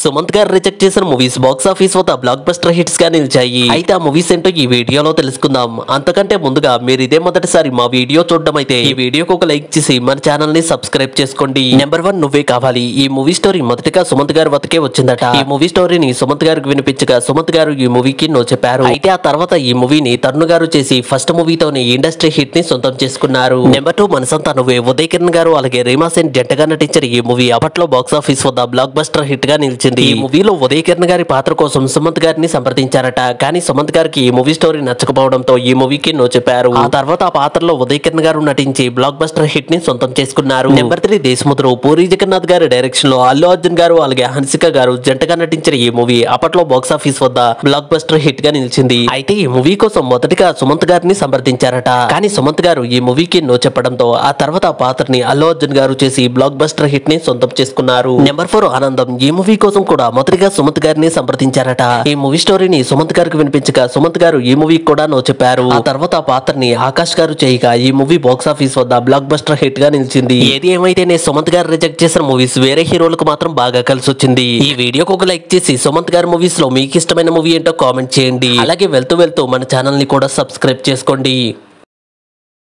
సుమంత్ గారు రిజెక్ట్ చేసిన movies box office వద్ద బ్లాక్ బస్టర్ హిట్స్ గా నిలిచాయి. అయితే ఆ మూవీస్ ఏంటో ఈ వీడియోలో తెలుసుకుందాం. అంతకంటే ముందుగా మీరు ఇదే మొదటిసారి మా వీడియో చూడడం అయితే ఈ వీడియోకి ఒక లైక్ చేసి మన ఛానల్ ని సబ్స్క్రైబ్ చేసుకోండి. నెంబర్ 1 నువ్వే కావాలి. ఈ మూవీ స్టోరీ మొదటిగా సుమంత్ గారు వద్దకే వచ్చిందట. ఈ మూవీ స్టోరీని సుమంత్ గారికి వినిపించగా సుమంత్ గారు ఈ మూవీకి నో చెప్పారు. అయితే ఆ తర్వాత ఈ మూవీని తరుణ్ గారు చేసి ఫస్ట్ మూవీతోనే ఇండస్ట్రీ హిట్ ని సొంతం చేసుకున్నారు. నెంబర్ 2 మనసంతా నువ్వే. ఉదయ్ కిరణ్ గారు అలాగే రీమా సేన్ జంటగా నటించిన ఈ మూవీ అప్పట్లో బాక్స్ ఆఫీస్ వద్ద బ్లాక్ బస్టర్ హిట్ గా నిలిచింది. ఈ మూవీలో ఉదయ్ కిరణ్ గారి పాత్ర కోసం సుమంత్ గారిని సంప్రదించారట. కానీ సుమంత్ గారికి ఈ మూవీ స్టోరీ నచ్చకపోవడంతో ఈ మూవీకి నో చెప్పారు. ఆ తర్వాత ఆ పాత్రలో ఉదయ్ కిరణ్ గారు నటించి బ్లాక్ బస్టర్ హిట్ ని సొంతం చేసుకున్నారు. నెంబర్ 3 దేశముద్రు. పూరి జగన్నాథ్ గారి డైరెక్షన్ లో అల్లు అర్జున్ గారు అలాగే హన్సిక గారు జంటగా నటించిన ఈ మూవీ అప్పట్లో బాక్స్ ఆఫీస్ వద్ద బ్లాక్ బస్టర్ హిట్ గా నిలిచింది. అయితే ఈ మూవీ కోసం మొదటిగా సుమంత్ గారిని సంప్రదించారట. కానీ సుమంత్ గారు ఈ మూవీకి నో చెప్పడంతో ఆ తర్వాత ఆ పాత్రని అల్లు అర్జున్ గారు చేసి బ్లాక్ బస్టర్ హిట్ ని సొంతం చేసుకున్నారు. నెంబర్ 4 ఆనందం. ఈ మూవీ కోసం కూడా మొదటిగా సుమంత్ గారిని సంప్రదించారట. ఈ మూవీ స్టోరీని సుమంత్ గారికి వినిపించగా సుమంత్ గారు ఈ మూవీ కూడా నో చెప్పారు. ఆ తర్వాత ఆ పాత్రని ఆకాష్ గారు చేయగా ఈ మూవీ బాక్స్ ఆఫీస్ వద్ద బ్లాక్ బస్టర్ హిట్ గా నిలిచింది. ఏది ఏమైతేనే సుమంత్ గారు రిజెక్ట్ చేసిన మూవీస్ వేరే హీరోలకు మాత్రం బాగా కలిసి వచ్చింది. ఈ వీడియోకి ఒక లైక్ చేసి సుమంత్ గారి మూవీస్ లో మీకు ఇష్టమైన మూవీ ఏంటో కామెంట్ చేయండి. అలాగే వెళ్తూ మన ఛానల్ ని కూడా సబ్స్క్రైబ్ చేసుకోండి.